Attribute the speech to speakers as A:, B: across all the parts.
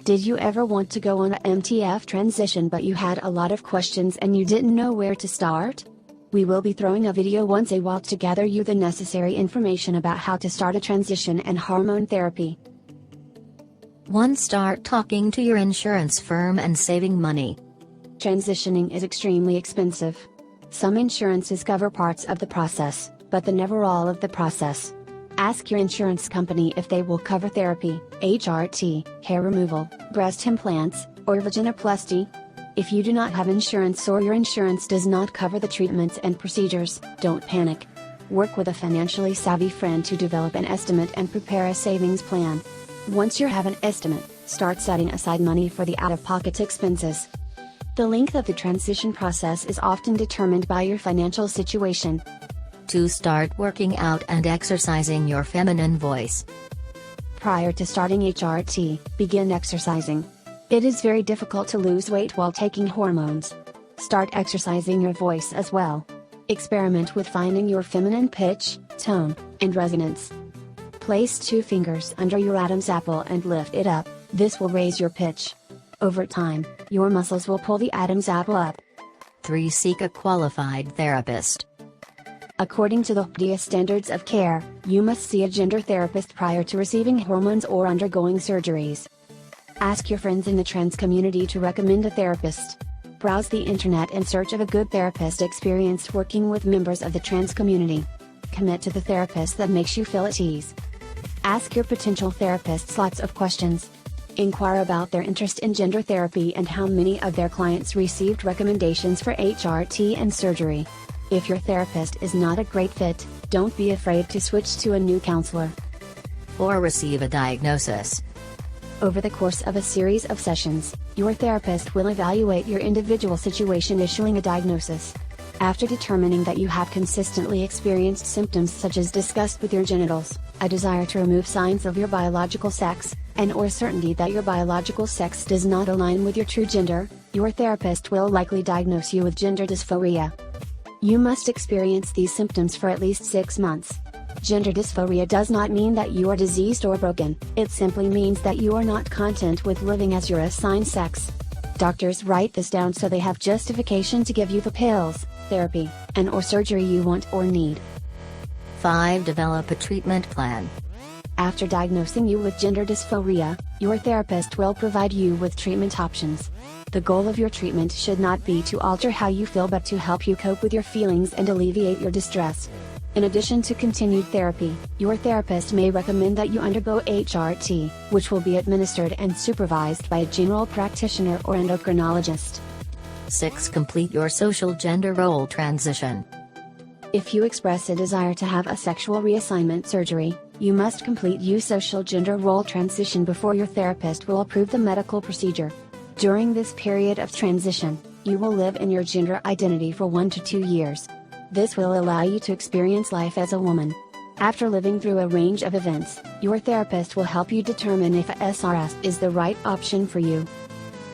A: Did you ever want to go on a MTF transition but you had a lot of questions and you didn't know where to start? We will be throwing a video once a while to gather you the necessary information about how to start a transition and hormone therapy.
B: 1. Start talking to your insurance firm and saving money.
A: Transitioning is extremely expensive. Some insurances cover parts of the process, but never all of the process. Ask your insurance company if they will cover therapy, HRT, hair removal, breast implants, or vaginoplasty. If you do not have insurance or your insurance does not cover the treatments and procedures, don't panic. Work with a financially savvy friend to develop an estimate and prepare a savings plan. Once you have an estimate, start setting aside money for the out-of-pocket expenses. The length of the transition process is often determined by your financial situation.
B: 2. Start working out and exercising your feminine voice.
A: Prior to starting HRT, begin exercising. It is very difficult to lose weight while taking hormones. Start exercising your voice as well. Experiment with finding your feminine pitch, tone, and resonance. Place 2 fingers under your Adam's apple and lift it up. This will raise your pitch. Over time, your muscles will pull the Adam's apple up.
B: 3. Seek a qualified therapist.
A: According to the HDA standards of care, you must see a gender therapist prior to receiving hormones or undergoing surgeries. Ask your friends in the trans community to recommend a therapist. Browse the internet in search of a good therapist experienced working with members of the trans community. Commit to the therapist that makes you feel at ease. Ask your potential therapists lots of questions. Inquire about their interest in gender therapy and how many of their clients received recommendations for HRT and surgery. If your therapist is not a great fit, don't be afraid to switch to a new counselor.
B: 4. Receive a diagnosis.
A: Over the course of a series of sessions, your therapist will evaluate your individual situation, issuing a diagnosis. After determining that you have consistently experienced symptoms such as disgust with your genitals, a desire to remove signs of your biological sex, and/or certainty that your biological sex does not align with your true gender, your therapist will likely diagnose you with gender dysphoria. You must experience these symptoms for at least 6 months. Gender dysphoria does not mean that you are diseased or broken, it simply means that you are not content with living as your assigned sex. Doctors write this down so they have justification to give you the pills, therapy, and/or surgery you want or need.
B: 5. Develop a treatment plan.
A: After diagnosing you with gender dysphoria, your therapist will provide you with treatment options. The goal of your treatment should not be to alter how you feel but to help you cope with your feelings and alleviate your distress. In addition to continued therapy, your therapist may recommend that you undergo HRT, which will be administered and supervised by a general practitioner or endocrinologist.
B: 6. Complete your social gender role transition.
A: If you express a desire to have a sexual reassignment surgery, you must complete your social gender role transition before your therapist will approve the medical procedure. During this period of transition, you will live in your gender identity for 1 to 2 years. This will allow you to experience life as a woman. After living through a range of events, your therapist will help you determine if a SRS is the right option for you.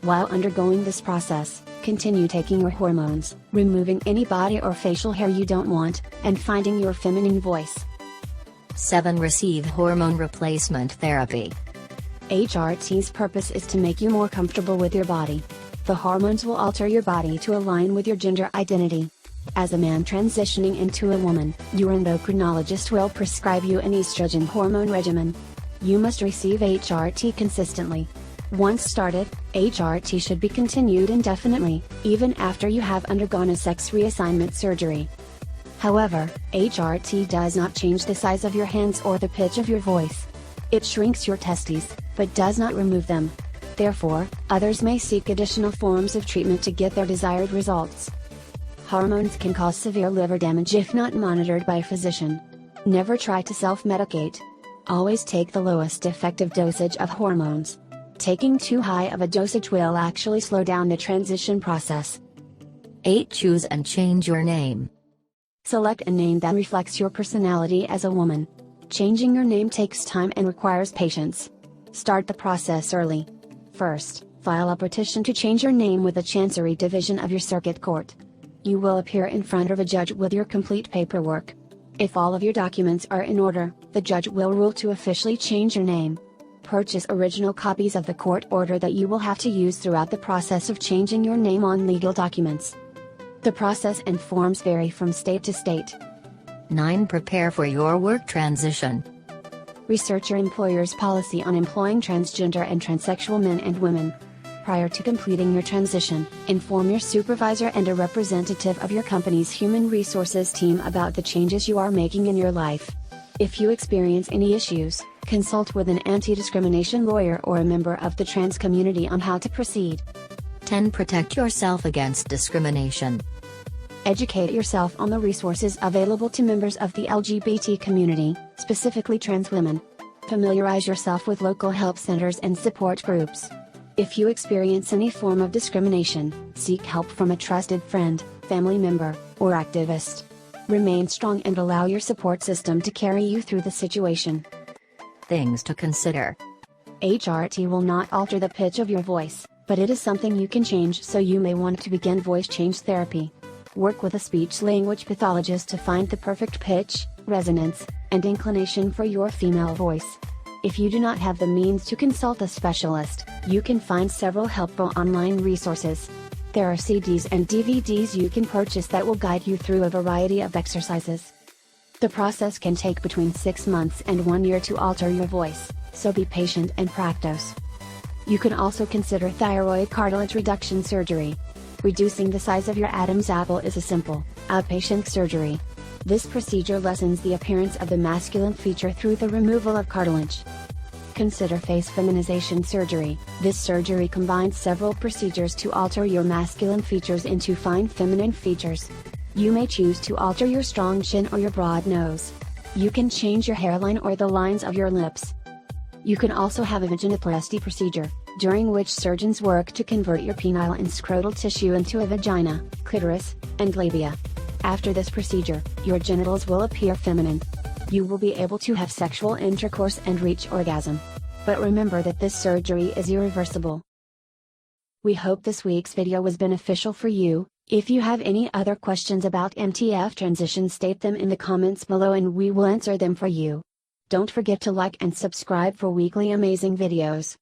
A: While undergoing this process, continue taking your hormones, removing any body or facial hair you don't want, and finding your feminine voice.
B: 7. Receive hormone replacement therapy.
A: HRT's purpose is to make you more comfortable with your body. The hormones will alter your body to align with your gender identity. As a man transitioning into a woman, your endocrinologist will prescribe you an estrogen hormone regimen. You must receive HRT consistently. Once started, HRT should be continued indefinitely, even after you have undergone a sex reassignment surgery. However, HRT does not change the size of your hands or the pitch of your voice. It shrinks your testes, but does not remove them. Therefore, others may seek additional forms of treatment to get their desired results. Hormones can cause severe liver damage if not monitored by a physician. Never try to self-medicate. Always take the lowest effective dosage of hormones. Taking too high of a dosage will actually slow down the transition process.
B: 8. Choose and change your name.
A: Select a name that reflects your personality as a woman. Changing your name takes time and requires patience. Start the process early. First, file a petition to change your name with the Chancery Division of your Circuit Court. You will appear in front of a judge with your complete paperwork. If all of your documents are in order, the judge will rule to officially change your name. purchase original copies of the court order that you will have to use throughout the process of changing your name on legal documents. The process and forms vary from state to state.
B: 9. Prepare for your work transition.
A: Research your employer's policy on employing transgender and transsexual men and women. Prior to completing your transition, inform your supervisor and a representative of your company's human resources team about the changes you are making in your life. If you experience any issues, consult with an anti-discrimination lawyer or a member of the trans community on how to proceed.
B: 10. Protect yourself against discrimination.
A: Educate yourself on the resources available to members of the LGBT community, specifically trans women. Familiarize yourself with local help centers and support groups. If you experience any form of discrimination, seek help from a trusted friend, family member, or activist. Remain strong and allow your support system to carry you through the situation.
B: Things to consider.
A: HRT will not alter the pitch of your voice, but it is something you can change, so you may want to begin voice change therapy. Work with a speech-language pathologist to find the perfect pitch, resonance, and inclination for your female voice. If you do not have the means to consult a specialist, you can find several helpful online resources. There are CDs and DVDs you can purchase that will guide you through a variety of exercises. The process can take between 6 months and 1 year to alter your voice, so be patient and practice. You can also consider thyroid cartilage reduction surgery. Reducing the size of your Adam's apple is a simple, outpatient surgery. This procedure lessens the appearance of the masculine feature through the removal of cartilage. Consider face feminization surgery. This surgery combines several procedures to alter your masculine features into fine feminine features. You may choose to alter your strong chin or your broad nose. You can change your hairline or the lines of your lips. You can also have a vaginoplasty procedure, during which surgeons work to convert your penile and scrotal tissue into a vagina, clitoris, and labia. After this procedure, your genitals will appear feminine. You will be able to have sexual intercourse and reach orgasm. But remember that this surgery is irreversible. We hope this week's video was beneficial for you. If you have any other questions about MTF transition, state them in the comments below and we will answer them for you. Don't forget to like and subscribe for weekly amazing videos.